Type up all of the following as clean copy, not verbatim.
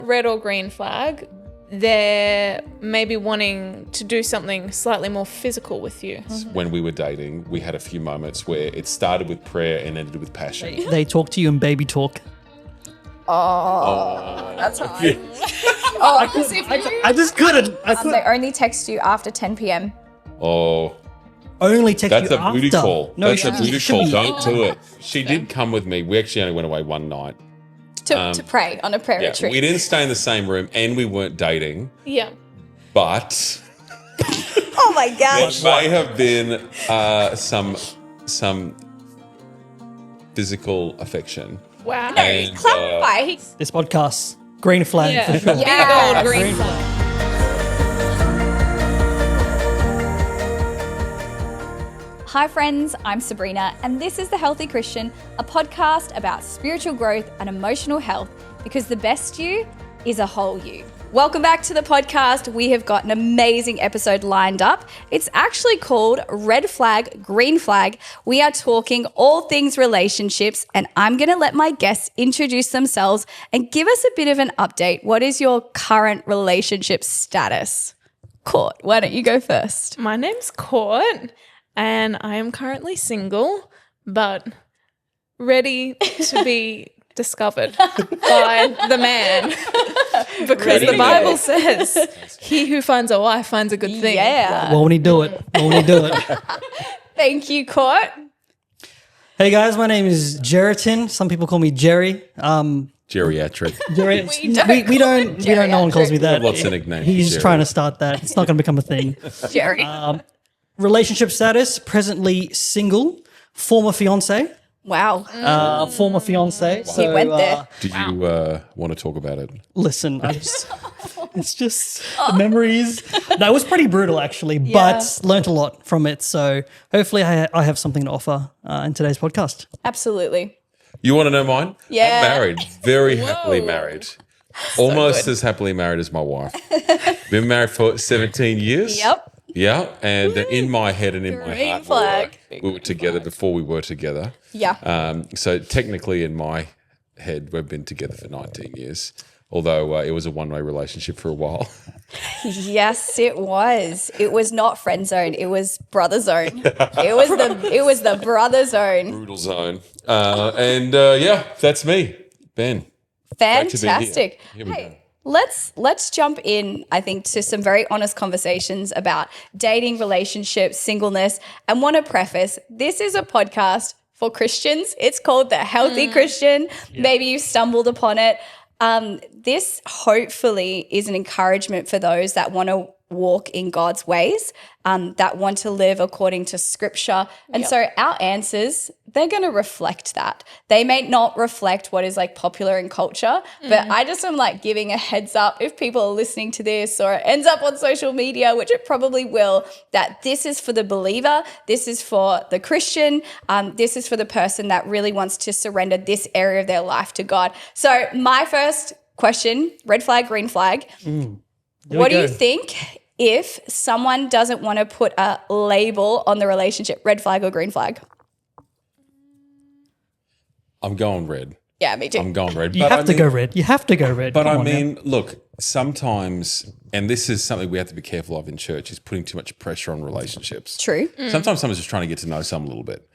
red or green flag, they're maybe wanting to do something slightly more physical with you. When we were dating, we had a few moments where it started with prayer and ended with passion. They talk to you in baby talk. That's hard. Oh, because if you, I just couldn't. they only text you after 10 p.m. Oh, Only text that's you a booty after. call. No, That's a booty call. be. Don't do it. She did come with me. We actually only went away one night. to pray on a prayer Yeah, retreat. we didn't stay in the same room and we weren't dating, Yeah. but Oh my gosh. there may have been some physical affection. Wow. And, Clarify. This podcast, green flag Yeah. for sure. Yeah. Big old green flag. Hi friends, I'm Sabrina and this is The Healthy Christian, a podcast about spiritual growth and emotional health because the best you is a whole you. Welcome back to the podcast. We have got an amazing episode lined up. It's actually called Red Flag, Green Flag. We are talking all things relationships and I'm going to let my guests introduce themselves and give us a bit of an update. What is your current relationship status? Court, why don't you go first? My name's Court, and I am currently single, but ready to be discovered by the man. Because Ready the to Bible go. says, he who finds a wife finds a good thing. Yeah. Won't he do it? Won't he do it? Thank you, Court. Hey guys, my name is Jereton. Some people call me Jerry. Geriatric. Jerry. We don't We don't. No one calls me that. Lots of nicknames. He's Jerry. trying to start that. It's not going to become a thing. Jerry. Relationship status: presently single. Former fiance. Wow. Former fiance. So, went there. Do you want to talk about it? Listen, it's just the memories. No, it was pretty brutal actually, but learnt a lot from it. So hopefully I have something to offer in today's podcast. Absolutely. You want to know mine? Yeah. I'm married. Very happily married. Almost as happily married as my wife. Been married for 17 years. Yep. Yeah. And in my head and in my Green heart, flag. we were together before we were together. Yeah. So technically in my head, we've been together for 19 years. Although it was a one-way relationship for a while. Yes, it was. It was not friend zone. It was brother zone. It was the brother zone. Brutal zone. Yeah, that's me, Ben. Great to be here. Fantastic. Here we go. Hey, let's jump in, I think, to some very honest conversations about dating, relationships, singleness, and want to preface, this is a podcast for Christians. It's called The Healthy Christian. Yeah. Maybe you stumbled upon it. This hopefully is an encouragement for those that want to walk in God's ways, that want to live according to scripture. And so our answers, they're going to reflect that. They may not reflect what is like popular in culture, but I just am like giving a heads up if people are listening to this or it ends up on social media, which it probably will, that this is for the believer, this is for the Christian, this is for the person that really wants to surrender this area of their life to God. So my first question, red flag, green flag, what do you think if someone doesn't want to put a label on the relationship, red flag or green flag? I'm going red. Yeah, me too. I'm going red. You have to go red. You have to go red. But Come I on now. mean, look, sometimes, and this is something we have to be careful of in church, is putting too much pressure on relationships. True. Sometimes someone's just trying to get to know someone a little bit.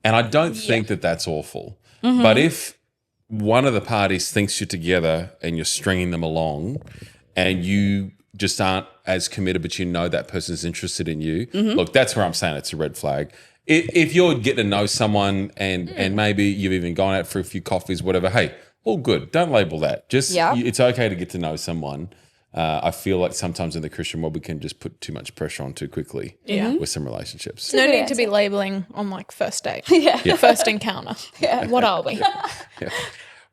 And I don't think that that's awful. But if one of the parties thinks you're together and you're stringing them along and you just aren't as committed, but you know that person's interested in you, look, that's where I'm saying it's a red flag. If you're getting to know someone and maybe you've even gone out for a few coffees, whatever, hey, all good. Don't label that. Just it's okay to get to know someone. I feel like sometimes in the Christian world we can just put too much pressure on too quickly with some relationships. No need to be labeling on like first date. First encounter. What are we? Yeah.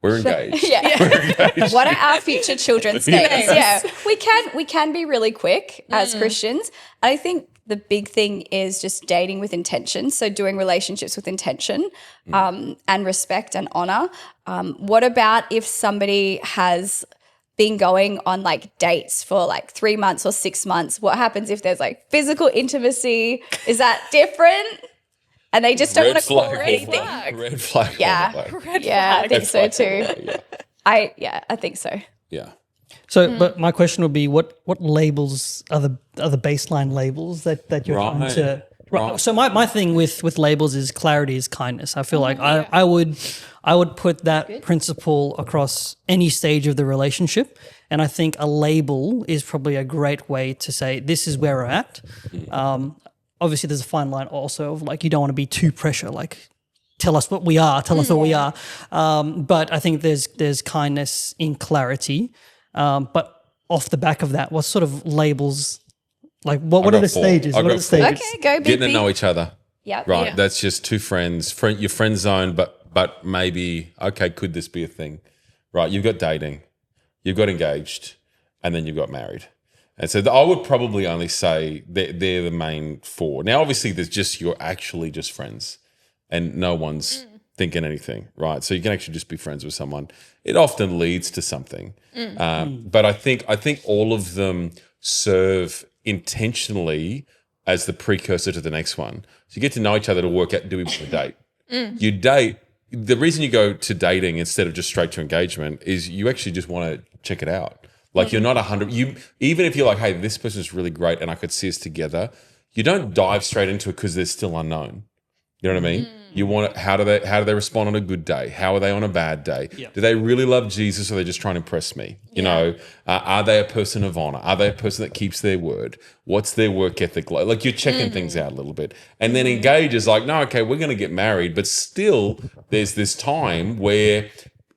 We're engaged. What are our future children's names? Yeah, we can be really quick as Christians. And I think the big thing is just dating with intention. So doing relationships with intention and respect and honor. What about if somebody has been going on like dates for like 3 months or 6 months? What happens if there's like physical intimacy? Is that different? And they just don't want to call anything. Red flag. Yeah. Red flag. Yeah, I think so Red too. flag. Yeah. I think so. Yeah. So, but my question would be, what labels are the baseline labels that you're trying Right. to? Right. So my thing with labels is clarity is kindness. I feel like I would put that principle across any stage of the relationship, and I think a label is probably a great way to say this is where we're at. Obviously, there's a fine line also of like you don't want to be too pressure, like tell us what we are, tell us what we are. But I think there's kindness in clarity. But off the back of that, what sort of labels? Like what are the stages? What are the stages? Okay, go big. Getting to know each other. Yep. Right. Yeah. That's just two friends. Your friend zone, but maybe, okay, could this be a thing? Right. You've got dating, you've got engaged, and then you've got married. And so I would probably only say they're the main four. Now, obviously, you're actually just friends and no one's thinking anything, right? So you can actually just be friends with someone. It often leads to something. But I think all of them serve intentionally as the precursor to the next one. So you get to know each other to work out, do we want to date? You date. The reason you go to dating instead of just straight to engagement is you actually just want to check it out. Like you're not 100. Even if you're like, hey, this person's really great and I could see us together, you don't dive straight into it because they're still unknown. You know what I mean? You want how do they respond on a good day? How are they on a bad day? Yeah. Do they really love Jesus or are they just trying to impress me? You know, are they a person of honor? Are they a person that keeps their word? What's their work ethic like? Like you're checking things out a little bit. And then engage is like, no, okay, we're going to get married, but still there's this time where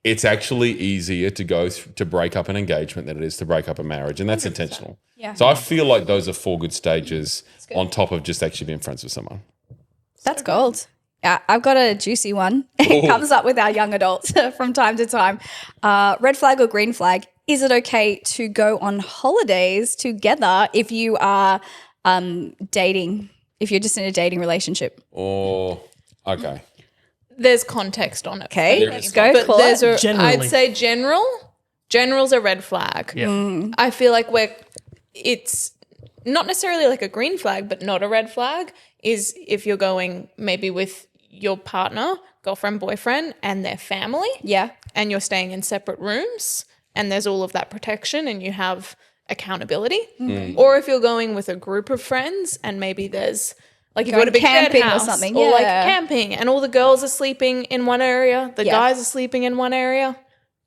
it's actually easier to go to break up an engagement than it is to break up a marriage, and that's intentional. Yeah. So I feel like those are 4 good stages on top of just actually being friends with someone. That's gold. Yeah, I've got a juicy one. It comes up with our young adults from time to time. Red flag or green flag? Is it okay to go on holidays together if you are dating, if you're just in a dating relationship? Or, okay. There's context on it. Okay, There let's is go. But Cool. there's Generally. I'd say general's a red flag. Yeah. I feel like it's not necessarily like a green flag, but not a red flag is if you're going maybe with your partner, girlfriend, boyfriend, and their family. Yeah. And you're staying in separate rooms and there's all of that protection and you have accountability. Or if you're going with a group of friends and maybe there's like you've got a big shared camping or house something, or like yeah. camping and all the girls are sleeping in one area, the Yeah. guys are sleeping in one area.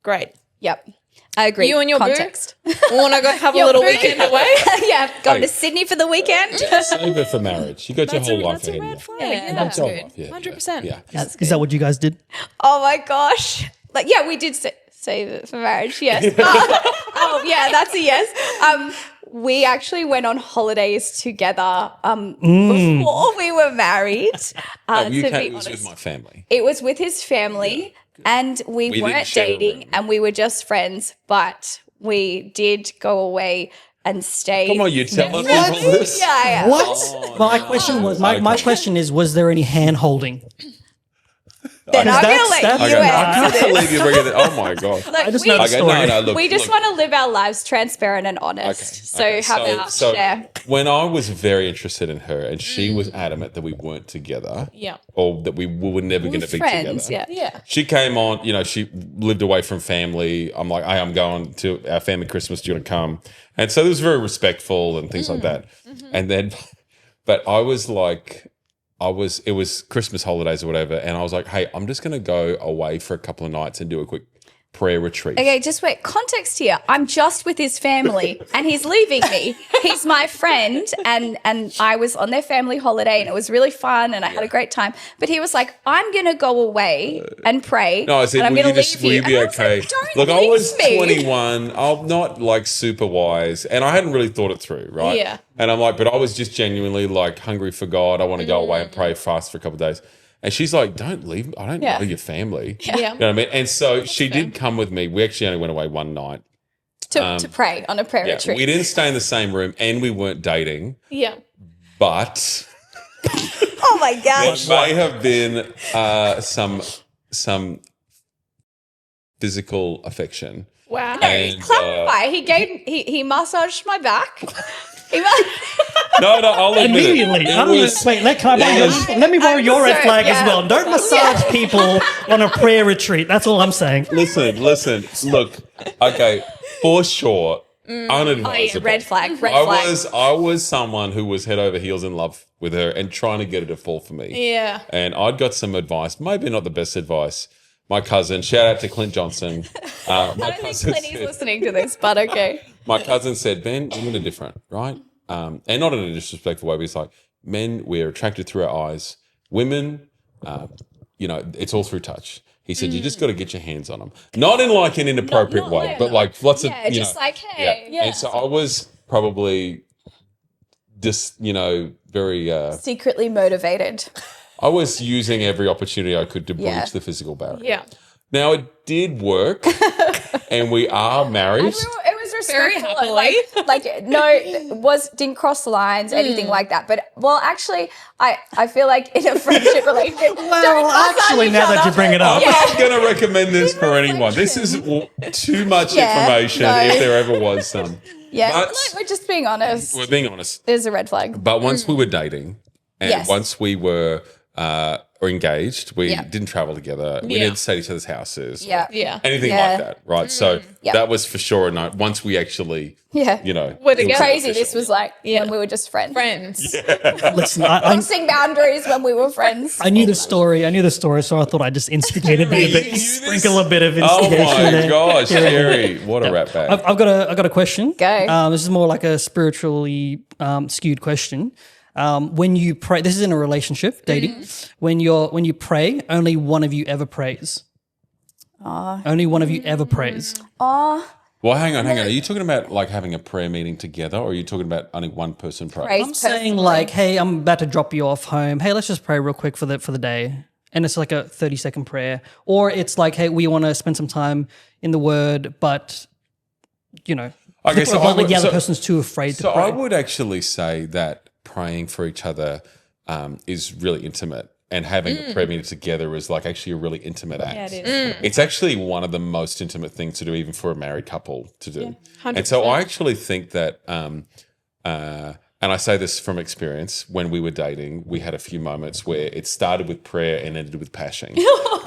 Great. Yep. I agree. You and your context. Want to go have a Your little boo. weekend away? Yeah, going Hey. to Sydney for the weekend. Save it for marriage. You got your whole life That's a ahead of red you. flag. Yeah, that's Whole good. life, yeah, 100%. Yeah. Is that what you guys did? Oh my gosh. Like, yeah, we did save it for marriage. Yes. Oh, yeah, that's a yes. We actually went on holidays together before we were married. Oh, To you be can't, it was honest, with my family. it was with his family, and we didn't weren't share a dating, room. and we were just friends. But we did go away and stay. Come on, you tell us people this. Yeah. What? Oh, my question was my question is, was there any hand holding? Then I'm Because gonna let that's- you Okay, I answer can't this. believe you're bringing it. Oh my god. Look, I just we, know the Okay, story. no, look. we just look. want to live our lives transparent and honest. So how about share? When I was very interested in her, and she was adamant that we weren't together, Yeah. or that we were never going to be Friends, together. yeah. Yeah. She came on, she lived away from family. I'm like, hey, I'm going to our family Christmas. Do you want to come? And so it was very respectful and things like that. And then, but I was like, it was Christmas holidays or whatever. And I was like, hey, I'm just going to go away for a couple of nights and do a quick prayer retreat. Okay, just wait. Context here. I'm just with his family and he's leaving me. He's my friend and I was on their family holiday and it was really fun and I had a great time. But he was like, I'm going to go away and pray. No, I said, and I'm will going you to just, leave will you. you be And I was okay? like, don't Look, I leave was me. 21. I'm not like super wise, and I hadn't really thought it through, right? Yeah. And I'm like, but I was just genuinely like hungry for God. I want to go away and pray fast for a couple of days. And she's like, don't leave me. I don't Yeah. know your family. Yeah. You know what I mean? And so she did come with me. We actually only went away one night. To pray on a prayer Yeah, retreat. we didn't stay in the same room, and we weren't dating, Yeah. but Oh my gosh. there may have been some physical affection. Wow. And, Clarify. He massaged my back. No, I'll admit Immediately. it. I don't know. Wait, let me borrow your red flag as well. Don't massage people on a prayer retreat. That's all I'm saying. Listen. Look, okay, for sure, unadvisable. red flag. I was someone who was head over heels in love with her and trying to get her to fall for me. Yeah. And I'd got some advice, maybe not the best advice. My cousin, shout out to Clint Johnson. I don't think Clinty's listening to this, but okay. My cousin said, Ben, women are different, right? And not in a disrespectful way, but it's like, men, we're attracted through our eyes. Women, it's all through touch. He said, you just got to get your hands on them. Not in like an inappropriate way, but like lots of, just like, hey. Yeah. And so I was probably just, very... Secretly motivated. I was using every opportunity I could to breach the physical barrier. Yeah. Now, it did work, and we are married. It was Very respectful. happily. Didn't cross the lines, anything like that. But actually, I feel like in a friendship relationship, Now that you bring it up. I'm not going to recommend this for anyone. This is too much information if there ever was some. Yeah, But we're just being honest. we're being honest. There's a red flag. But once we were dating, and Yes. once we were engaged, we didn't travel together. We didn't stay at each other's houses. Yeah. Yeah. Anything Yeah. like that, right? So Yeah. that was for sure a no. Once we actually, Yeah. We're together. Crazy. This was like when we were just friends. Listen, Crossing boundaries when we were friends. I knew the story. So I thought I just instigated a bit, sprinkle a bit of Oh instigation my there. gosh, Jerry, what a rat bag. I've got a question. Go. This is more like a spiritually skewed question. When you pray, this is in a relationship, dating. When you pray, only one of you ever prays. Only one of you ever prays. Well, hang on. Are you talking about like having a prayer meeting together, or are you talking about only one person praying? Praise I'm saying like, hey, I'm about to drop you off home. Hey, let's just pray real quick for the day. And it's like a 30-second prayer. Or it's like, hey, we want to spend some time in the Word, but, Okay, so the other person's too afraid to So pray. I would actually say that praying for each other is really intimate, and having a prayer meeting together is like actually a really intimate act. Yeah, it is. It's actually one of the most intimate things to do, even for a married couple to do. 100%. And so I actually think that, and I say this from experience, when we were dating, we had a few moments where it started with prayer and ended with passion.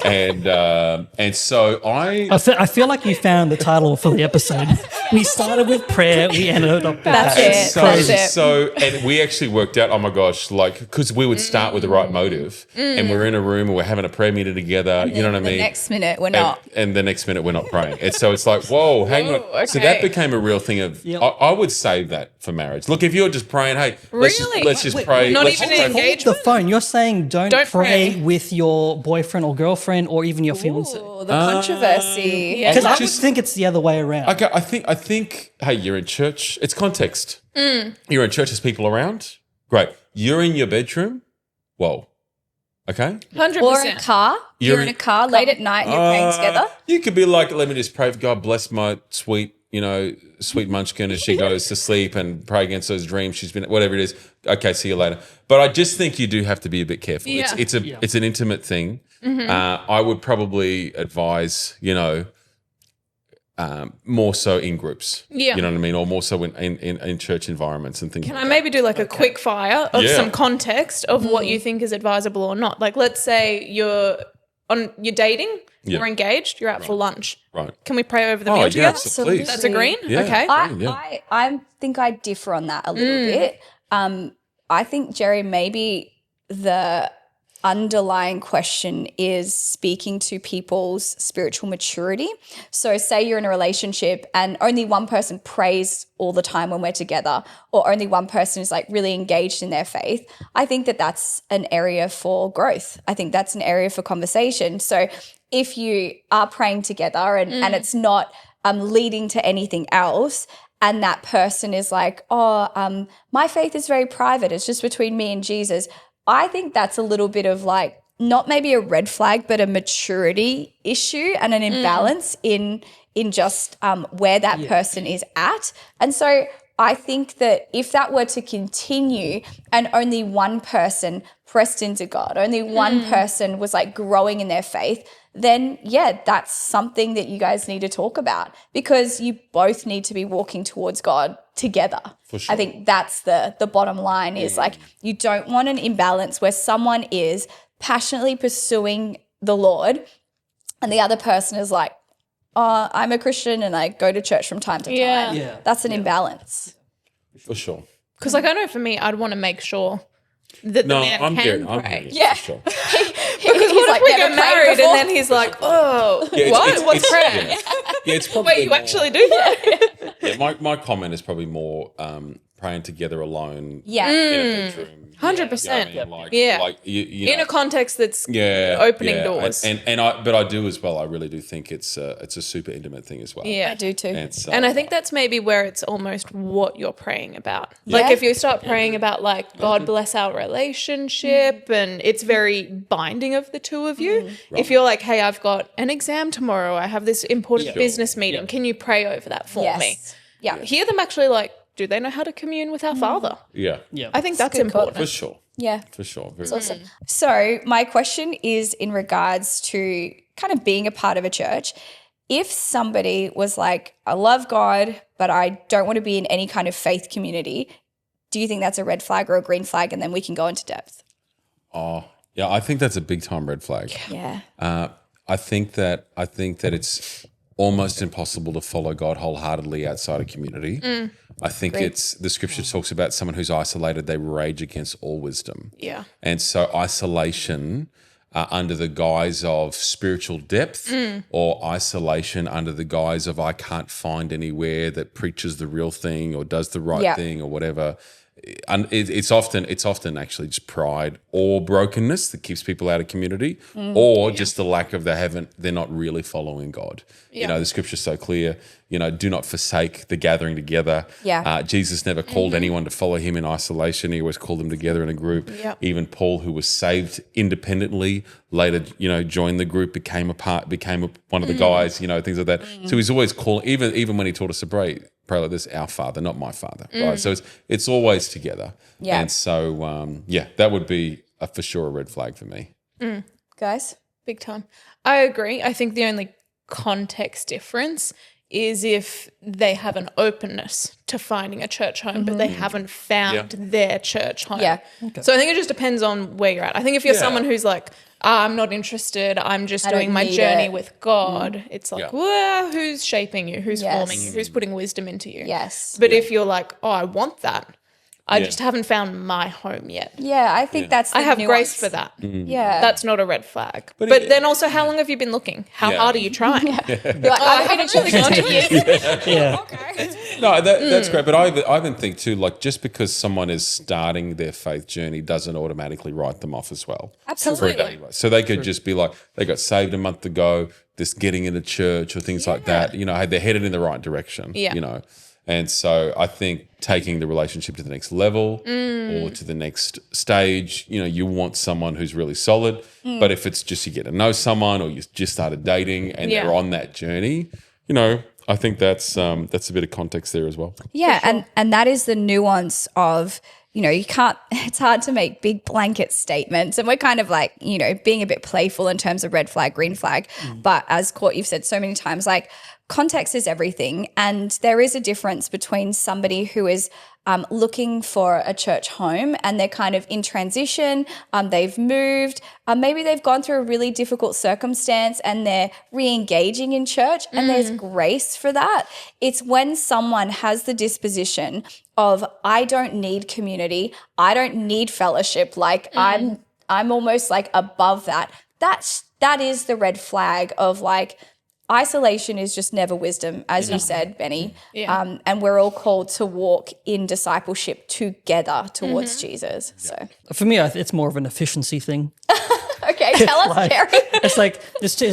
and so I feel like you found the title for the episode. We started with prayer, we ended up with That's passion. it. So, and we actually worked out, oh my gosh, like, because we would start with the right motive, and we're in a room and we're having a prayer meeting together, you know what I mean? The next minute, we're not. And the next minute, we're not praying. And so it's like, whoa, hang on. So that became a real thing of, I would save that for marriage. Look, if you're just praying, hey, Really? let's just pray. Not let's even just an pray. engagement? The phone. You're saying don't pray pray. with your boyfriend or girlfriend or even your fiance. Ooh, the controversy. Yeah. Because I would Just- think it's the other way around. Okay, I think, hey, you're in church. It's context. You're in church, there's people around. Great. You're in your bedroom. Whoa. Okay. 100%. Or a car. You're in a car late at night and you're praying together. You could be like, let me just pray for God bless my sweet munchkin as she goes to sleep, and pray against those dreams she's been, whatever it is. Okay, see you later. But I just think you do have to be a bit careful. Yeah. It's an intimate thing. I would probably advise, more so in groups. Yeah. You know what I mean? Or more so in church environments and things Can like I maybe do like a quick fire of Yeah. some context of what you think is advisable or not? Like, let's say you're dating, Yeah. you're engaged, you're out for lunch. Right. Can we pray over the Oh, meal yeah, together? so please. That's a green? Yeah. Okay. I think I differ on that a little bit. I think, Jerry, maybe the underlying question is speaking to people's spiritual maturity. So say you're in a relationship and only one person prays all the time when we're together, or only one person is like really engaged in their faith. I think that that's an area for growth. I think that's an area for conversation. So if you are praying together and it's not leading to anything else, and that person is like, my faith is very private, it's just between me and Jesus, I think that's a little bit of like, not maybe a red flag, but a maturity issue and an imbalance in just where that person is at. And so I think that if that were to continue and only one person pressed into God, only one person was like growing in their faith, then that's something that you guys need to talk about, because you both need to be walking towards God together. For sure. I think that's the bottom line is like, you don't want an imbalance where someone is passionately pursuing the Lord and the other person is like, oh, I'm a Christian and I go to church from time to time. Yeah. That's an imbalance. For sure. Because like I know for me, I'd want to make sure that the man I'm can I'm pray. Yeah. For sure. Because what if we get married and then he's like, oh, what's prayer? Yeah, it's probably Wait, you actually do that? Yeah, my comment is probably more praying together alone. Yeah. In a bedroom. 100%. You know what I mean? Yeah. Like you know, In a context that's opening doors. But I do as well. I really do think it's a super intimate thing as well. Yeah. I do too. And I think that's maybe where it's almost what you're praying about. Like Yeah. if you start praying about like, God bless our relationship and it's very binding of the two of you. If you're like, hey, I've got an exam tomorrow, I have this important business meeting, can you pray over that for me? Yeah. Hear them actually like, do they know how to commune with our Father? Yeah. I think that's good important. For sure. Yeah. For sure. Very Awesome. So my question is in regards to kind of being a part of a church. If somebody was like, I love God, but I don't want to be in any kind of faith community, do you think that's a red flag or a green flag? And then we can go into depth. Oh, yeah. I think that's a big time red flag. Yeah. I think that it's almost impossible to follow God wholeheartedly outside of community. I think it's the scripture talks about someone who's isolated, they rage against all wisdom. Yeah. And so isolation under the guise of spiritual depth or isolation under the guise of I can't find anywhere that preaches the real thing or does the right thing or whatever. And it's often actually just pride or brokenness that keeps people out of community, or just the lack of they're not really following God. You know, the scripture's so clear. You know, do not forsake the gathering together. Yeah. Jesus never called anyone to follow him in isolation. He always called them together in a group. Yep. Even Paul, who was saved independently, later joined the group, became one of the guys. You know, things like that. So he's always calling. Even when he taught us to pray like this, our Father, not my Father, right? So it's always together. Yeah. And so, that would be for sure a red flag for me. Guys? Big time. I agree. I think the only context difference is if they have an openness to finding a church home, but they haven't found their church home. Yeah. So I think it just depends on where you're at. I think if you're someone who's like, I'm not interested, I'm just doing my journey with God, it's like, well, who's shaping you? Who's forming you? Who's putting wisdom into you? Yes. But if you're like, oh, I want that, I just haven't found my home yet. Yeah, I think that's the I have nuance. grace for that. Yeah. That's not a red flag. But then also, how long have you been looking? How hard are you trying? You're like, I haven't really gone to years. Yeah. No, that's great. But I even think too, like just because someone is starting their faith journey doesn't automatically write them off as well. Absolutely. So they could just be like, they got saved a month ago, just getting into church or things like that. You know, hey, they're headed in the right direction. Yeah. You know. And so I think taking the relationship to the next level or to the next stage, you know, you want someone who's really solid. But if it's just you get to know someone or you just started dating and they're on that journey, you know, I think that's a bit of context there as well. Yeah, and that is the nuance of, you know, it's hard to make big blanket statements. And we're kind of like, you know, being a bit playful in terms of red flag, green flag. But as Court, you've said so many times, like context is everything. And there is a difference between somebody who is looking for a church home and they're kind of in transition, they've moved, maybe they've gone through a really difficult circumstance and they're re-engaging in church and there's grace for that. It's when someone has the disposition of, I don't need community, I don't need fellowship, like I'm almost like above that. That is the red flag of like, isolation is just never wisdom, as you said, Benny. Yeah. And we're all called to walk in discipleship together towards Jesus. So, For me, it's more of an efficiency thing. okay, tell us, like- Jerry. It's like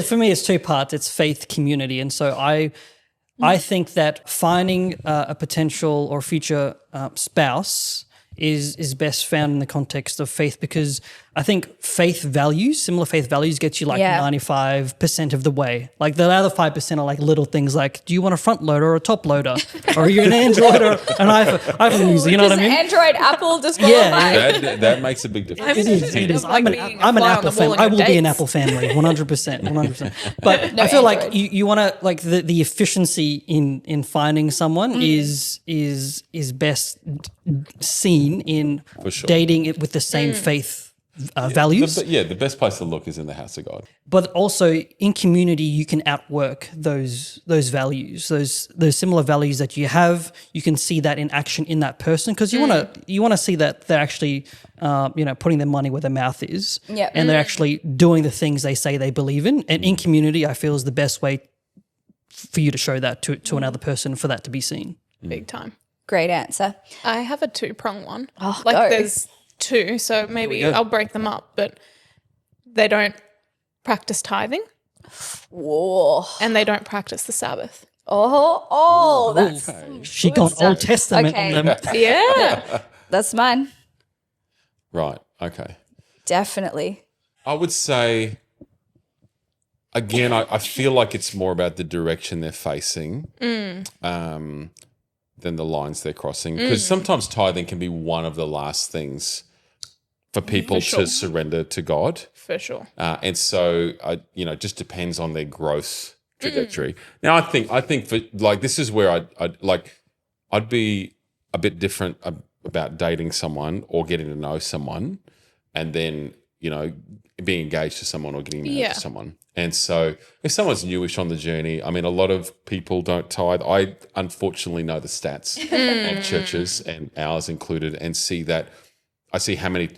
for me, it's two parts. It's faith, community, and so I think that finding a potential or future spouse is best found in the context of faith, because I think similar faith values get you like 95% of the way. Like the other 5% are like little things like, do you want a front loader or a top loader? Or are you an Android or an iPhone user? You know what I mean? Android, Apple, disqualified. That makes a big difference. It is. I'm an Apple fan. I will be an Apple family, 100%. But I feel like you want to, like, the efficiency in finding someone is best seen in dating it with the same faith values. The best place to look is in the house of God. But also in community, you can outwork those values, those similar values that you have. You can see that in action in that person, because you want to see that they're actually putting their money where their mouth is, and they're actually doing the things they say they believe in. And in community, I feel is the best way for you to show that to another person, for that to be seen. Big time. Great answer. I have a 2-prong one. Oh, like there's 2, so maybe I'll break them up. But they don't practice tithing. Whoa. And they don't practice the Sabbath. That's she gone Old Testament on them. Yeah. That's mine. Right. Okay. Definitely. I would say, again, I feel like it's more about the direction they're facing than the lines they're crossing. Because sometimes tithing can be one of the last things for people to surrender to God. For sure. And so, it just depends on their growth trajectory. Now, I think for, like, this is where I'd be a bit different about dating someone or getting to know someone, and then, being engaged to someone or getting married to someone. And so if someone's newish on the journey, I mean, a lot of people don't tithe. I unfortunately know the stats of churches, and ours included, and I see how many,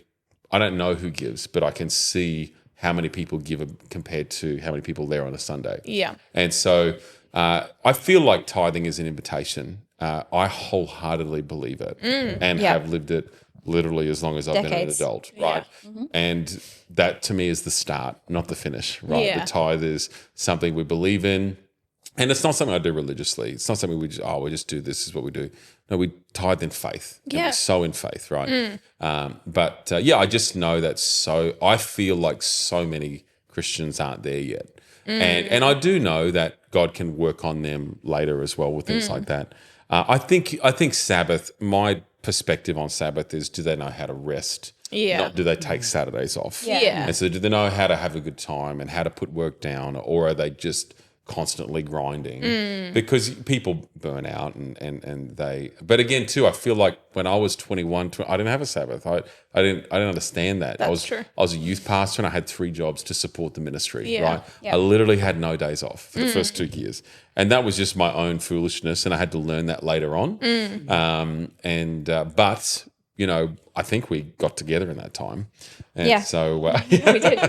I don't know who gives, but I can see how many people give compared to how many people there on a Sunday. Yeah. And so I feel like tithing is an invitation. I wholeheartedly believe it and have lived it literally as long as I've been an adult, right? Yeah. Mm-hmm. And that to me is the start, not the finish, right? Yeah. The tithe is something we believe in, and it's not something I do religiously. It's not something we just do, this is what we do. No, we tithe in faith. And we sow in faith, right? I just know that I feel like so many Christians aren't there yet. And I do know that God can work on them later as well with things like that. I think Sabbath, my perspective on Sabbath is, do they know how to rest? Yeah. Not do they take Saturdays off? Yeah. And so do they know how to have a good time and how to put work down, or are they just constantly grinding? Because people burn out and they, but again too, I feel like when I was 21, I didn't have a Sabbath. I didn't understand that. That's true. I was a youth pastor and I had 3 jobs to support the ministry, right? Yep. I literally had no days off for the first 2 years. And that was just my own foolishness, and I had to learn that later on. But I think we got together in that time. And so we did.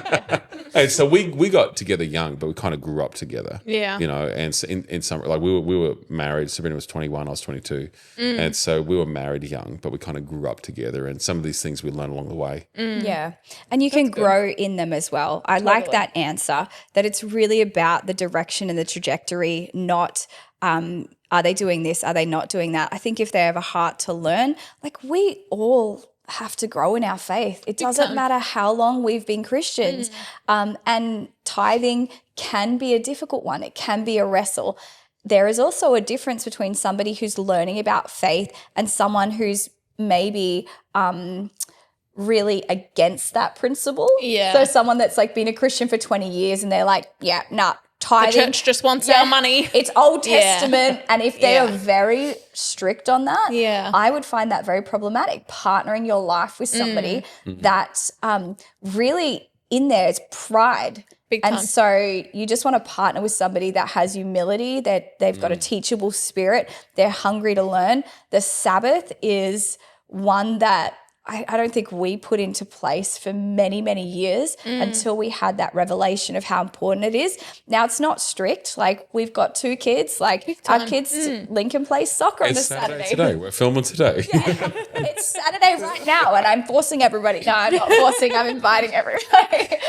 and so we got together young, but we kind of grew up together. Yeah. And so in some, like, we were married. Sabrina was 21, I was 22. And so we were married young, but we kind of grew up together, and some of these things we learned along the way. Yeah. And you can grow in them as well. I like that answer, that it's really about the direction and the trajectory, not are they doing this? Are they not doing that? I think if they have a heart to learn, like, we all have to grow in our faith. It doesn't matter how long we've been Christians. And tithing can be a difficult one. It can be a wrestle. There is also a difference between somebody who's learning about faith and someone who's maybe really against that principle. Yeah. So someone that's like been a Christian for 20 years and they're like, tithing. The church just wants our money. It's Old Testament. And if they are very strict on that, I would find that very problematic. Partnering your life with somebody that really in there is pride. Big time. And so you just want to partner with somebody that has humility, that they've got a teachable spirit, they're hungry to learn. The Sabbath is one that I don't think we put into place for many, many years until we had that revelation of how important it is. Now, it's not strict. Like, we've got 2 kids. Like, our kids, Lincoln plays soccer on the Saturday. Today. We're filming today. It's Saturday right now, and I'm forcing everybody. No, I'm not forcing. I'm inviting everybody.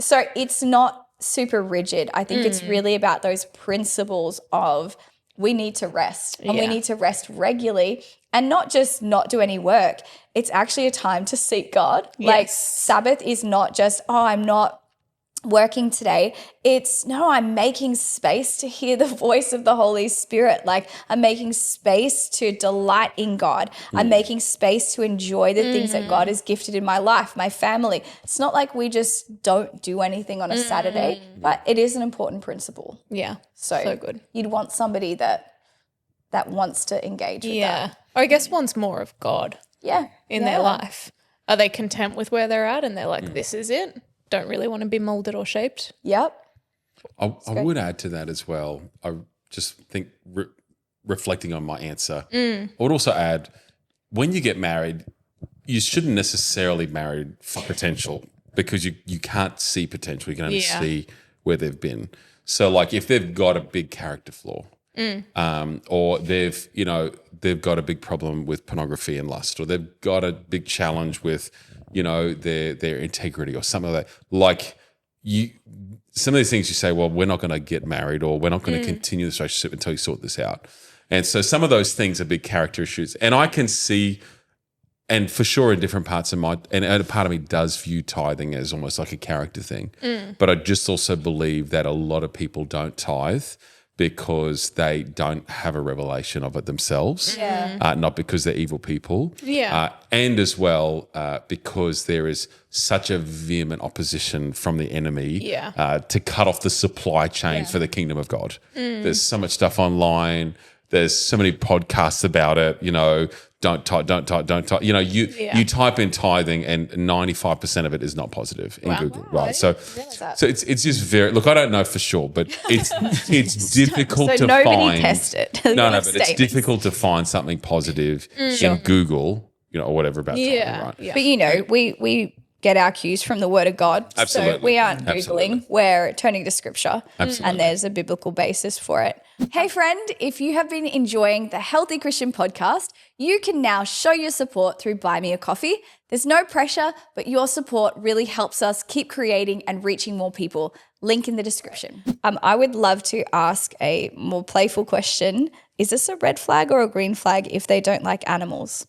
So it's not super rigid. I think it's really about those principles of we need to rest, and we Yeah. need to rest regularly, and not just not do any work. It's actually a time to seek God. Like Sabbath is not just, oh, I'm not working today. It's no, I'm making space to hear the voice of the Holy Spirit. Like I'm making space to delight in God. I'm making space to enjoy the things that God has gifted in my life, my family. It's not like we just don't do anything on a Saturday, but it is an important principle. Yeah. So good. You'd want somebody that wants to engage with that. Or I guess wants more of God in their life. Are they content with where they're at and they're like, this is it? Don't really want to be molded or shaped? Yep. I would add to that as well. I just think reflecting on my answer, I would also add, when you get married, you shouldn't necessarily marry for potential, because you can't see potential. You can only see where they've been. So like if they've got a big character flaw, or they've got a big problem with pornography and lust, or they've got a big challenge with, their integrity or something like that. Like some of these things you say, well, we're not going to get married, or we're not going to continue this relationship until you sort this out. And so some of those things are big character issues. And I can see, and for sure in different parts of and a part of me does view tithing as almost like a character thing. But I just also believe that a lot of people don't tithe because they don't have a revelation of it themselves, not because they're evil people. And as well, because there is such a vehement opposition from the enemy to cut off the supply chain for the kingdom of God. There's so much stuff online. There's so many podcasts about it, don't type. You type in tithing and 95% of it is not positive in Google, right? So it's just look, I don't know for sure, but it's difficult to nobody find. test it. No, but it's difficult to find something positive in Google, or whatever about tithing, right? But we get our cues from the Word of God. Absolutely. So we aren't Googling, we're turning to Scripture. Absolutely. And there's a biblical basis for it. Hey friend, if you have been enjoying the Healthy Christian podcast, you can now show your support through Buy Me a Coffee. There's no pressure, but your support really helps us keep creating and reaching more people. Link in the description. I would love to ask a more playful question. Is this a red flag or a green flag if they don't like animals?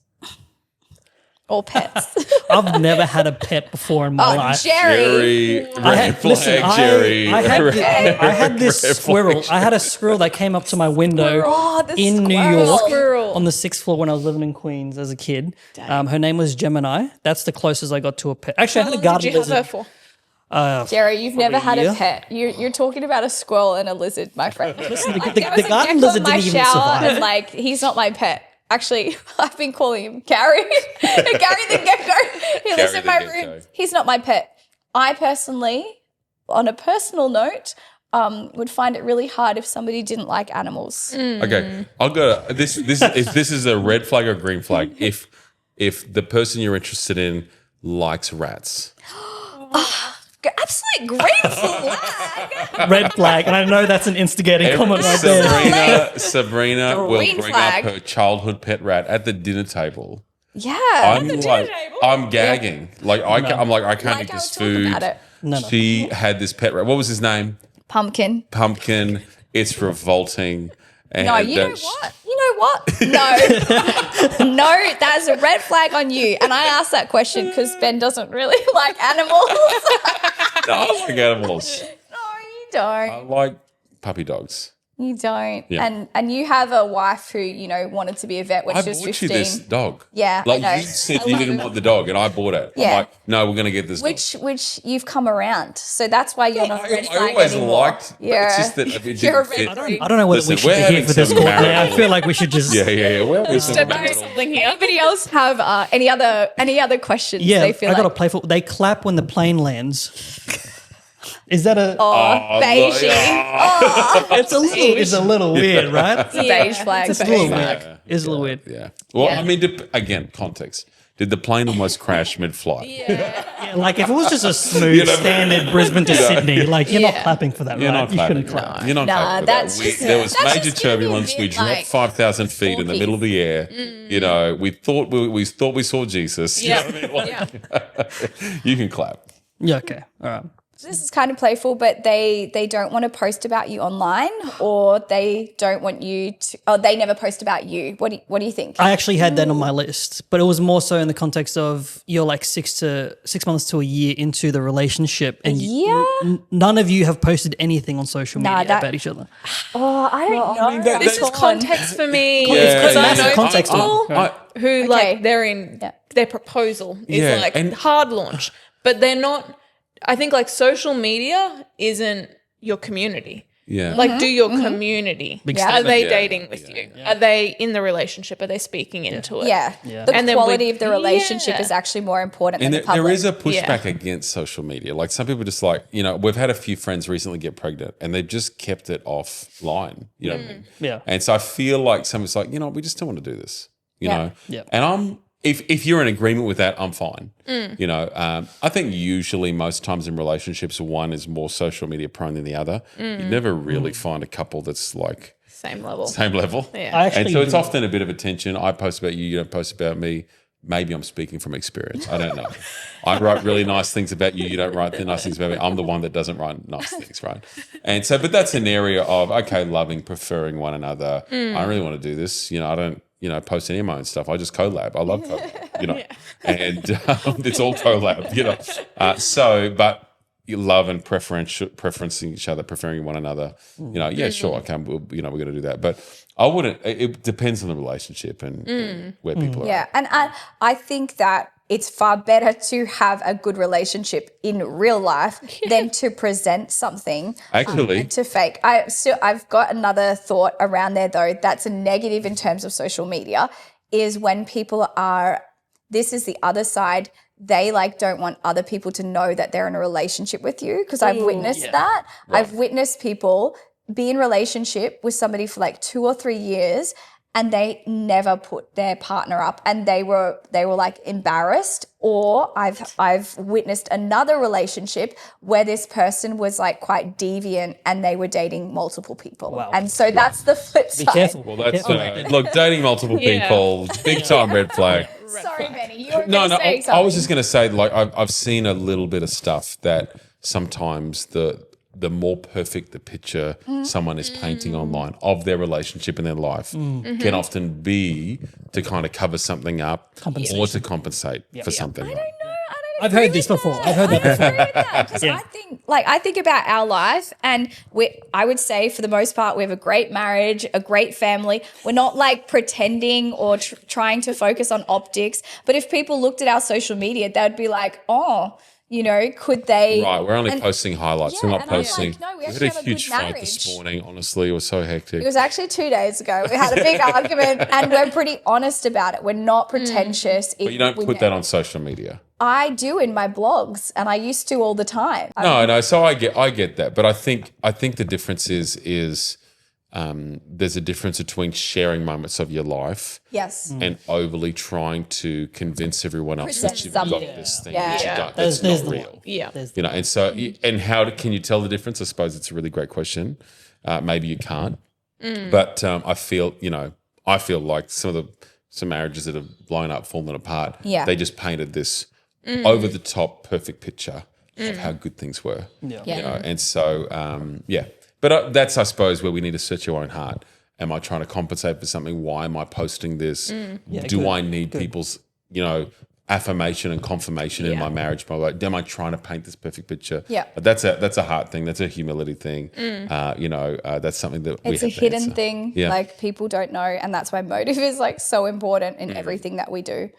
Or pets. I've never had a pet before in my life. Jerry. Red flag, Jerry. I had this squirrel. I had a squirrel that came up to my window in New York on the 6th floor when I was living in Queens as a kid. Her name was Gemini. That's the closest I got to a pet. Actually, I had a garden lizard. Did you have her for? Jerry, you've never had year. a pet. You're talking about a squirrel and a lizard, my friend. The garden lizard didn't even survive. And he's not my pet. Actually, I've been calling him Gary. Gary the gecko. He lives in my room. He's not my pet. I personally, on a personal note, would find it really hard if somebody didn't like animals. Okay, I'll go. This if this is a red flag or green flag. If the person you're interested in likes rats. Absolute green flag. Red flag. And I know that's an instigating comment right there. Sabrina will Green bring flag. up her childhood pet rat at the dinner table. Yeah. I'm gagging. I can't eat this food. About it. No. She had this pet rat. What was his name? Pumpkin. It's revolting. And No, you know what? No. No, that's a red flag on you. And I asked that question because Ben doesn't really like animals. No, I like animals. No, you I don't. like puppy dogs. You don't. Yeah. And you have a wife who, wanted to be a vet when I she was bought 15. you this dog. Yeah, Like I know. you said you didn't want the dog and I bought it. Yeah. I'm like, no, we're going to get this dog. Which you've come around. So that's why you're not a red I flag always anymore. liked, but it's just that it You're a didn't fit. red flag. I don't know whether Listen, we should we're be here having for this some Courtenay. I marital- feel like we should just... Yeah. We're having some marital- Something here. Anybody else have any other questions? Yeah, they feel I got a like, playful... They clap when the plane lands. Is that a... beige. It's a little weird, right? It's a beige flag. It's a little weird. It's a little weird. Yeah. Well, Yeah. I mean, again, context. Did the plane almost crash mid-flight? Yeah, like if it was just a smooth standard Brisbane to Sydney, you're not clapping for that, You're right? not You clapping. shouldn't clap. You're not Nah, clapping for that's that. just- There was that's major just gonna be a turbulence. We bit dropped like 5,000 feet in the middle of the air. We thought we saw Jesus. You know what I mean? You can clap. Yeah, okay. All right. This is kind of playful, but they don't want to post about you online, or they don't want you to, or they never post about you. What do you think? I actually had that on my list, but it was more so in the context of you're like 6 months to a year into the relationship, and none of you have posted anything on social media about each other. Oh, I don't know. This is context for me Yeah. because I know Context people one. who like they're in their proposal is like and- hard launch, but they're not. I think like social media isn't your community. Yeah. Like, do your community. Are statement. they dating with you? Are they in the relationship? Are they speaking into it? Yeah. The And then quality of the relationship is actually more important And than the public. there is a pushback against social media. Like some people just like, we've had a few friends recently get pregnant and they've just kept it offline. You know what I mean? Yeah. And so I feel like someone's like, we just don't want to do this. You know? Yeah. And if you're in agreement with that, I'm fine. I think usually most times in relationships, one is more social media prone than the other. You never really find a couple that's like Same level. I actually And so it's do. often a bit of a tension. I post about you, you don't post about me. Maybe I'm speaking from experience. I don't know. I write really nice things about you. You don't write the nice things about me. I'm the one that doesn't write nice things, right? And so, but that's an area of, okay, loving, preferring one another. I don't really want to do this. I don't, post any of my own stuff. I just collab. I love collab, and it's all collab, but you love and preferencing each other, preferring one another. Sure, okay, we're going to do that. But I wouldn't. It depends on the relationship and where people are. Yeah, and I think that it's far better to have a good relationship in real life than to present something Actually, to fake. I've got another thought around there though. That's a negative in terms of social media. Is when people are. This is the other side. They don't want other people to know that they're in a relationship with you, because I've witnessed that. Right. I've witnessed people be in relationship with somebody for 2 or 3 years and they never put their partner up, and they were embarrassed. Or I've witnessed another relationship where this person was quite deviant and they were dating multiple people. Wow. And so that's the flip side. Be careful. Well, that's look, dating multiple people, big time red flag. Sorry, Benny. You were No. saying something. I was just going to say, I've seen a little bit of stuff that sometimes the more perfect the picture someone is painting online of their relationship and their life can often be to kind of cover something up or to compensate for something. I've heard this before. I've heard that before. Because I think about our life, and I would say for the most part we have a great marriage, a great family. We're not pretending or trying to focus on optics. But if people looked at our social media, they'd be like, oh, could they? Right, we're only posting highlights. We're not posting. No, we had actually a have a huge good fight marriage. this morning. Honestly, it was so hectic. It was actually 2 days ago. We had a big argument, and we're pretty honest about it. We're not pretentious. But you don't put that on social media. I do in my blogs, and I used to all the time. No. So I get that, but I think the difference is there's a difference between sharing moments of your life, Yes, and overly trying to convince everyone else that you've got this thing that you don't. That's There's not the real. Yeah. And so and how can you tell the difference? I suppose it's a really great question. Maybe you can't, but I feel like some marriages that have blown up, fallen apart. Yeah. They just painted this over the top perfect picture of how good things were. Yeah. And so but that's, I suppose, where we need to search your own heart. Am I trying to compensate for something? Why am I posting this? Do I need people's affirmation and confirmation in my marriage? Am I trying to paint this perfect picture? Yeah. That's a heart thing. That's a humility thing. That's something that we it's have a to hidden answer. thing. Yeah. People don't know, and that's why motive is so important in everything that we do.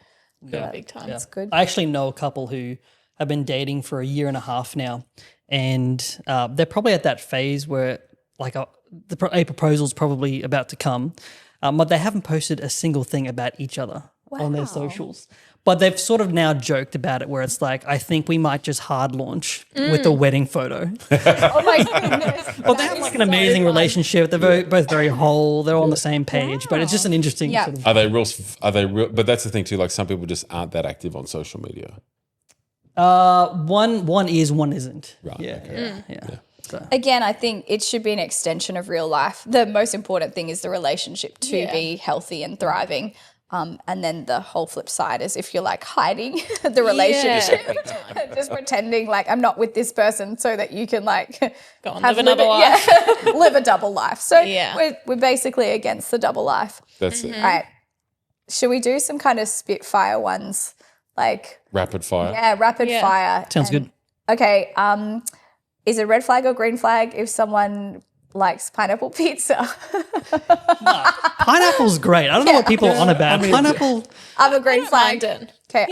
Yeah, big time. That's good. I actually know a couple who have been dating for a year and a half now, and they're probably at that phase where a proposal is probably about to come, but they haven't posted a single thing about each other on their socials. But they've sort of now joked about it, where it's I think we might just hard launch with the wedding photo. Oh my goodness! Well, they have an amazing relationship. They're both very whole. They're all on the same page. But it's just an interesting sort of. Are they real? But that's the thing too. Some people just aren't that active on social media. One is, one isn't. Right. Yeah. So. Again, I think it should be an extension of real life. The most important thing is the relationship to be healthy and thriving. And then the whole flip side is if you're like hiding the relationship, just pretending like I'm not with this person so that you can like go on, live another life. Yeah, live a double life. So Yeah. we're basically against the double life. That's it. All right. Should we do some kind of spitfire ones? Like Rapid fire. yeah, rapid fire. Sounds good. Okay. Is it red flag or green flag if someone likes pineapple pizza? Pineapple's great. I don't know what people are on about. Pineapple. I'm a green flag. Mind it. Okay,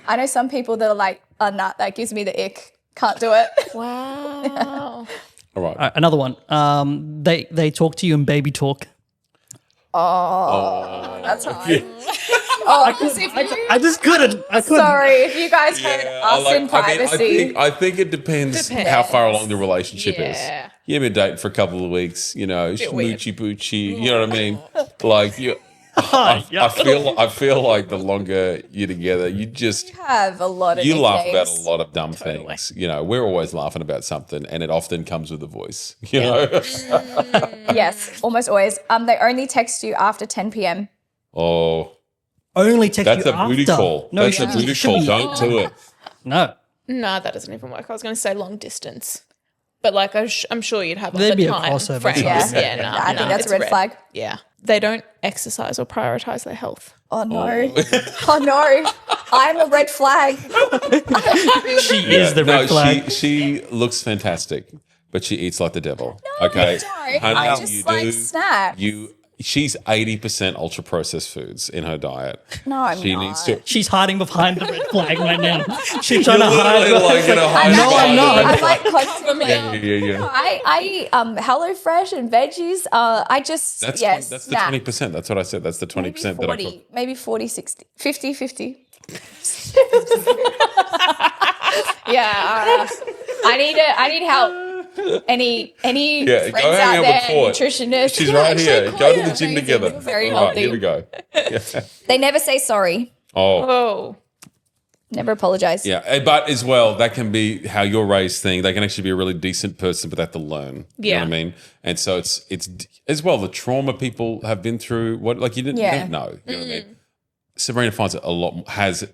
I know some people that are like, oh, nah, that gives me the ick. Can't do it. Wow. All right. Another one. They talk to you in baby talk. That's hard. Oh, because if you, I just couldn't. I couldn't. sorry, if you guys heard us in privacy. I think it depends how far along the relationship is. Yeah. You've been dating for a couple of weeks, you know, weird. schmoochy boochie, you know what I mean? Like I feel like the longer you're together, you have a lot of laugh about nicknames. a lot of dumb things. You know, we're always laughing about something, and it often comes with a voice. You know, Yes, almost always. They only text you after 10 p.m. oh, Only text that's you a booty after. call. No, That's a you booty shouldn't call. be- Don't do it. No. No, that doesn't even work. I was going to say long distance. But like I'm sure you'd have There'd all be the a time crossover. friends. Yeah. No, I think that's it's a red flag. Yeah. They don't exercise or prioritize their health. Oh no. Oh no. I'm a red flag. She is the red flag. She looks fantastic, but she eats like the devil. Okay, I don't. Honey, I just like snacks. She's 80% ultra processed foods in her diet. No, I'm she not. needs to. She's hiding behind the red flag right now. She's trying to You're hide. literally like in a high No, I'm not. I'm like constantly. Yeah. I eat HelloFresh and veggies. I just That's yes. that's the snack. 20%. That's what I said. That's the 20% that I cook. Maybe 40, 60, 50, 50. Yeah, I need help. Any Yeah, friends go hang out out there, with Court. nutritionists? She's Yeah, right actually, here. Court, Go to yeah, the gym amazing. together. Very All right, healthy. here we go. Yeah. They never say sorry. Oh. Oh. Never apologize. Yeah, but as well, that can be how you're raised thing. They can actually be a really decent person, but they have to learn. You know what I mean? And so it's as well the trauma people have been through. What like you didn't know. You know what I mean? Sabrina finds it has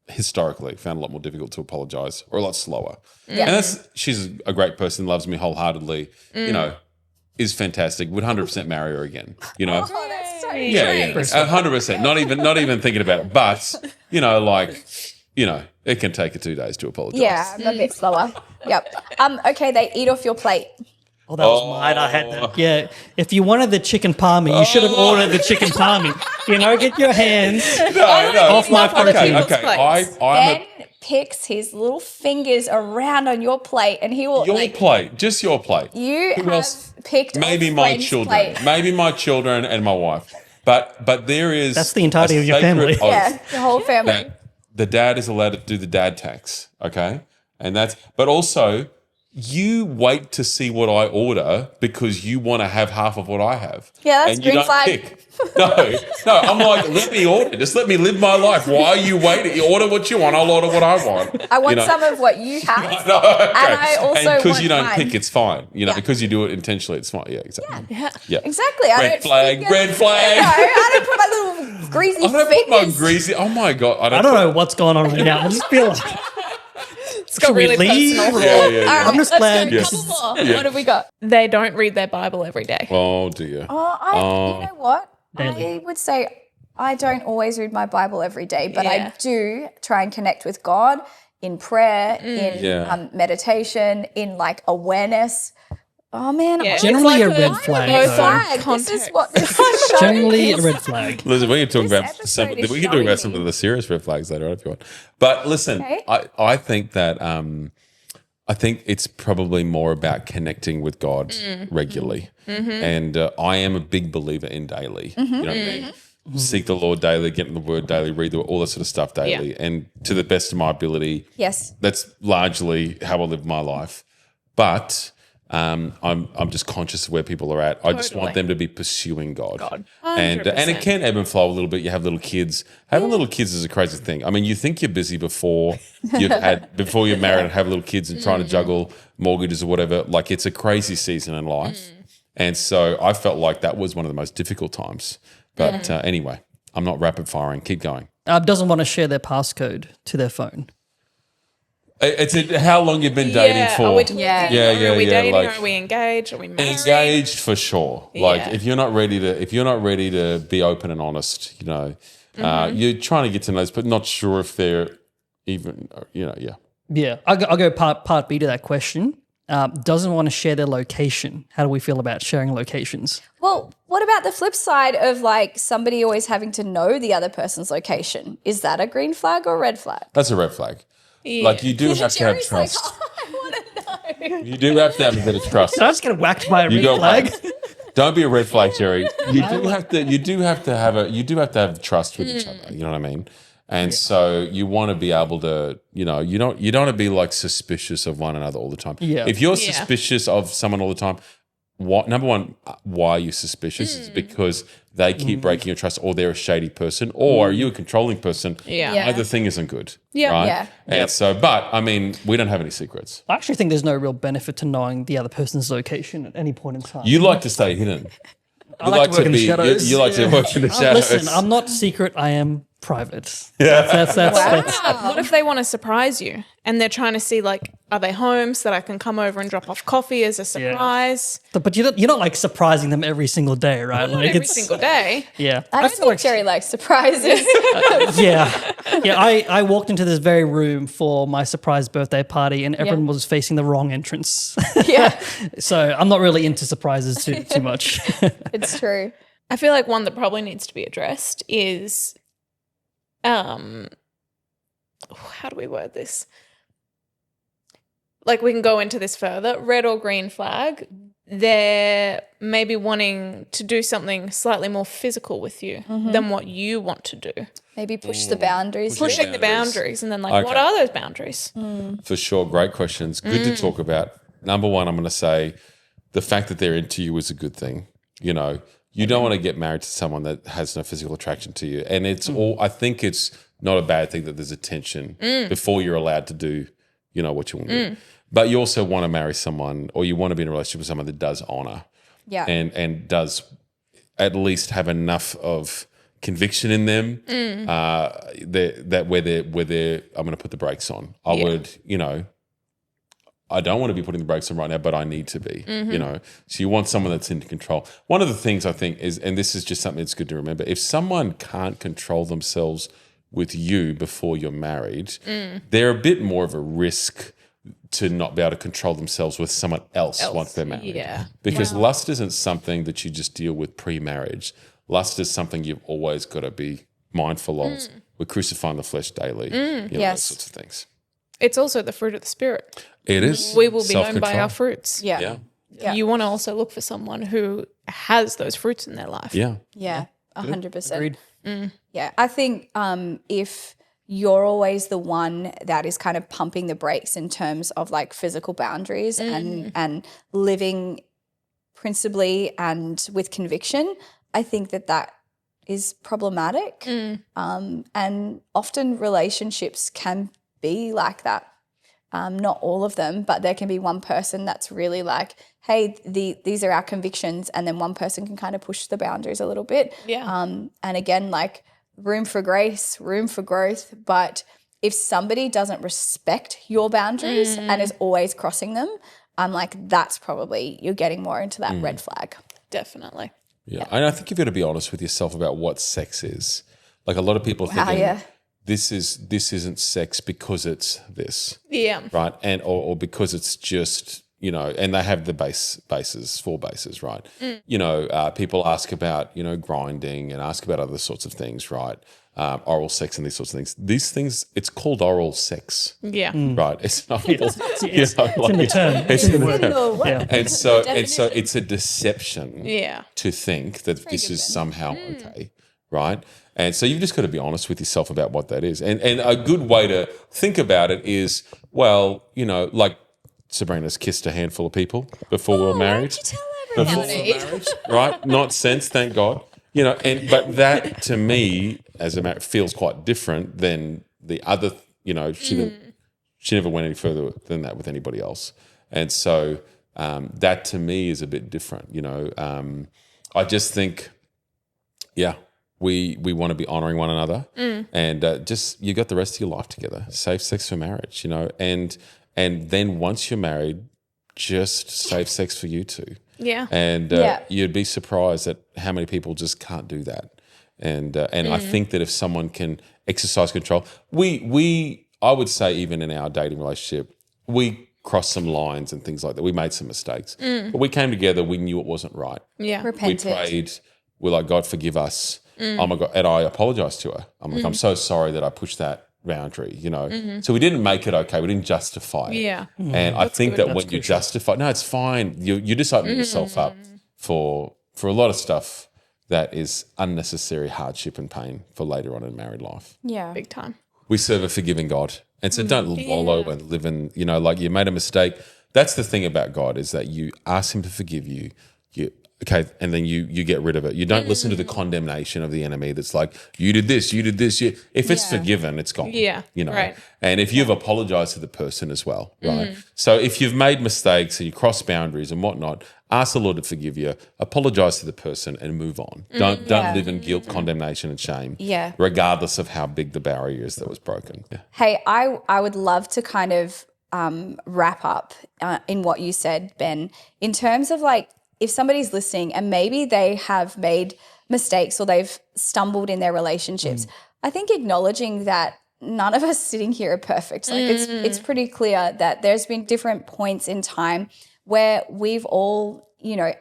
historically found a lot more difficult to apologize or a lot slower. Yeah. And she's a great person, loves me wholeheartedly. You know, is fantastic. Would 100% marry her again. You know. Oh, that's so Yeah, 100%. Not even thinking about it. But you know, like. You know, it can take 2 days to apologize. Yeah, I'm a bit slower. Yep. Okay, they eat off your plate. Oh, that was mine. I had that. Yeah. If you wanted the chicken palmy, you should have ordered the chicken palmy. You know, get your hands off my protein. Okay. Ben picks his little fingers around on your plate and he will Your plate, just your plate. You Who have else? picked Maybe a my friend's children. plate. Maybe my children and my wife. But there is That's the entirety a of your sacred family. oath Yeah, the whole family. that the dad is allowed to do the dad tax. Okay, but also you wait to see what I order because you want to have half of what I have. Yeah, that's and you green don't flag. pick. No. I'm like, let me order. Just let me live my life. Why are you waiting? You order what you want. I'll order what I want. I want You know? some of what you have. No, okay. And I also because want you don't mine. pick, it's fine. You know, Yeah. because you do it intentionally, it's fine. Yeah, exactly. Yeah. Exactly. Red flag. No, Red flag. I don't put my little greasy I don't put my fingers. greasy. Oh my god! I don't know what's going on right now. I just feel like It's got really leave? personal. Yeah. All right, I'm just let's glad go. this Couple is- more. Yeah. What have we got? They don't read their Bible every day. Oh dear. You know what? Daily. I would say I don't always read my Bible every day, but Yeah. I do try and connect with God in prayer, in Yeah. meditation, in like awareness. Oh man, Yeah. generally It's a like red a- flag. no though. flag. This Context. is what this show Generally a is. red flag. Listen, we can talk about episode some. is We can talk showing about some me. of the serious red flags later on if you want. But listen, Okay. I think that I think it's probably more about connecting with God regularly, and I am a big believer in daily. You know what I mean? Seek the Lord daily, get in the Word daily, read all that sort of stuff daily, and to the best of my ability. Yes. That's largely how I live my life. But I'm just conscious of where people are at. I just want Totally. them to be pursuing God. 100%. And it can ebb and flow a little bit. You have little kids. Having little kids is a crazy thing. I mean, you think you're busy before before you're married and have little kids and trying to juggle mortgages or whatever. Like it's a crazy season in life. And so I felt like that was one of the most difficult times. But anyway, I'm not rapid firing. Keep going. Doesn't want to share their passcode to their phone. It's how long you've been dating for. Are we talking? Yeah. Are we dating? like- Are we engaged? Are we married? Engaged for sure. Like Yeah. if you're not ready to be open and honest, you're trying to get to know this, but not sure if they're even, yeah. Yeah, I'll go part B to that question. Doesn't want to share their location. How do we feel about sharing locations? Well, what about the flip side of like somebody always having to know the other person's location? Is that a green flag or a red flag? That's a red flag. Like you do have to have Jerry's like, trust. oh, I want to know. You do have to have a bit of trust. Did I just get whacked by a red go flag? Don't be a red flag, Jerry. You do have to have trust with each other. You know what I mean? And so you want to be able to, you don't want to be like suspicious of one another all the time. Yeah. If you're suspicious of someone all the time, number one, why are you suspicious? It's because they keep breaking your trust, or they're a shady person, or are you a controlling person? Yeah. Either thing isn't good. Yeah. Right? Yeah. And so, but I mean, we don't have any secrets. I actually think there's no real benefit to knowing the other person's location at any point in time. You like to stay hidden. I like to work in the shadows. You like to work in the shadows. Listen, I'm not secret. I am private. That's What if they want to surprise you and they're trying to see, like, are they home so that I can come over and drop off coffee as a surprise? But you're not like surprising them every single day, right? Not Like every single day. Yeah. I don't think Jerry likes surprises. Yeah. I walked into this very room for my surprise birthday party and everyone was facing the wrong entrance. Yeah, So I'm not really into surprises too much. it's true. I feel like one that probably needs to be addressed is, how do we word this? Like, we can go into this further. Red or green flag, they're maybe wanting to do something slightly more physical with you than what you want to do. Maybe push the boundaries. Pushing the boundaries and then, like, what Okay. are those boundaries? For sure. Great questions. Good to talk about. Number one, I'm going to say the fact that they're into you is a good thing. You don't want to get married to someone that has no physical attraction to you. And I think it's not a bad thing that there's a tension before you're allowed to do, what you want to do. But you also want to marry someone, or you want to be in a relationship with someone that does honor Yeah. and does at least have enough of conviction in them that where they're I'm going to put the brakes on. I don't want to be putting the brakes on right now, but I need to be, So you want someone that's in control. One of the things I think is, and this is just something that's good to remember, if someone can't control themselves with you before you're married, they're a bit more of a risk to not be able to control themselves with someone else once they're married. Yeah. Because lust isn't something that you just deal with pre-marriage. Lust is something you've always got to be mindful of. We're crucifying the flesh daily, those Yes. sorts of things. It's also the fruit of the Spirit. It is. We will be known by self-control. our fruits. Yeah. Yeah. You want to also look for someone who has those fruits in their life. Yeah. Yeah. 100%. Agreed. Yeah, I think if you're always the one that is kind of pumping the brakes in terms of like physical boundaries and living principally and with conviction, I think that is problematic. And often relationships can be like that. Not all of them, but there can be one person that's really like, hey, these are our convictions, and then one person can kind of push the boundaries a little bit. Yeah. And again, like room for grace, room for growth. But if somebody doesn't respect your boundaries and is always crossing them, I'm like, that's probably, you're getting more into that red flag. Definitely. Yeah. And I think you've got to be honest with yourself about what sex is. Like a lot of people think this isn't sex because it's this. Yeah. Right. And or because it's just, and they have the four bases, right? People ask about, grinding and ask about other sorts of things, right? Oral sex and these sorts of things. These things, it's called oral sex. Yeah. Right. It's not It's in the term. It's in the term. Yeah. And so it's a deception Yeah. to think that this is somehow okay, right? And so you've just got to be honest with yourself about what that is. And a good way to think about it is, well, like Sabrina's kissed a handful of people before we were married. Before we were married, right? Not since, thank God. But that to me, as a matter, feels quite different than the other. She never went any further than that with anybody else, and so that to me is a bit different. I just think, we want to be honoring one another, and just you got the rest of your life together. Safe sex for marriage, and then once you're married, just safe sex for you two. Yeah. And you'd be surprised at how many people just can't do that. And I think that if someone can exercise control, I would say even in our dating relationship, we crossed some lines and things like that. We made some mistakes. But we came together, we knew it wasn't right. Yeah. Repented. We prayed, we're like, God, forgive us. Oh my God. And I apologized to her. I'm like, I'm so sorry that I pushed that boundary, So we didn't make it okay. We didn't justify it. Yeah. And I think that when you justify, no, it's fine. You're just opening yourself up for a lot of stuff that is unnecessary hardship and pain for later on in married life. Yeah. Big time. We serve a forgiving God. And so don't wallow and live in, like you made a mistake. That's the thing about God is that you ask him to forgive you. And then you get rid of it. You don't listen to the condemnation of the enemy that's like, you did this. If it's forgiven, it's gone. Yeah, right. And if you've apologized to the person as well, right? So if you've made mistakes and you cross boundaries and whatnot, ask the Lord to forgive you, apologize to the person and move on. Don't live in guilt, condemnation and shame, regardless of how big the barrier is that was broken. Yeah. Hey, I would love to kind of wrap up in what you said, Ben, in terms of like, if somebody's listening and maybe they have made mistakes or they've stumbled in their relationships, I think acknowledging that none of us sitting here are perfect. Like it's pretty clear that there's been different points in time where we've all,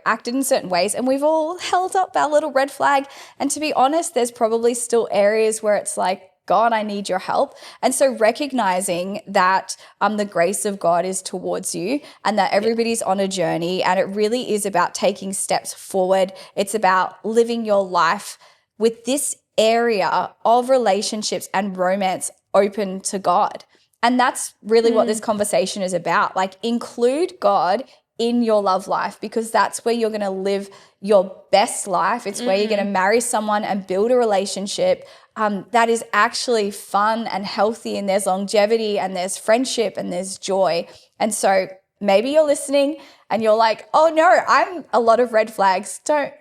acted in certain ways and we've all held up our little red flag. And to be honest, there's probably still areas where it's like, God, I need your help. And so recognizing that the grace of God is towards you and that everybody's on a journey and it really is about taking steps forward. It's about living your life with this area of relationships and romance open to God. And that's really what this conversation is about. Like include God in your love life because that's where you're going to live your best life. It's where you're going to marry someone and build a relationship that is actually fun and healthy and there's longevity and there's friendship and there's joy. And so maybe you're listening and you're like, oh no, I'm a lot of red flags. Don't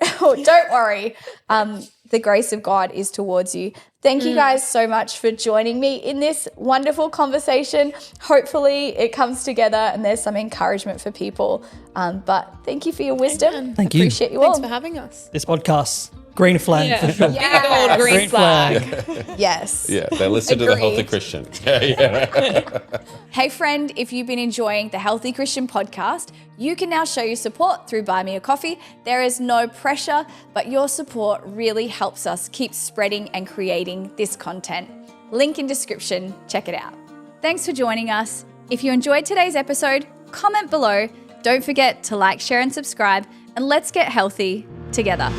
worry. The grace of God is towards you. Thank you guys so much for joining me in this wonderful conversation. Hopefully it comes together and there's some encouragement for people. But thank you for your wisdom. Amen. Thank you. Appreciate you all. Thanks for having us. This podcast, green flag for sure. Big old green flag. Yes. Yeah, they listen to the Healthy Christian. Hey friend, if you've been enjoying the Healthy Christian podcast, you can now show your support through Buy Me a Coffee. There is no pressure, but your support really helps us keep spreading and creating this content. Link in description, check it out. Thanks for joining us. If you enjoyed today's episode, comment below. Don't forget to like, share and subscribe, and let's get healthy together.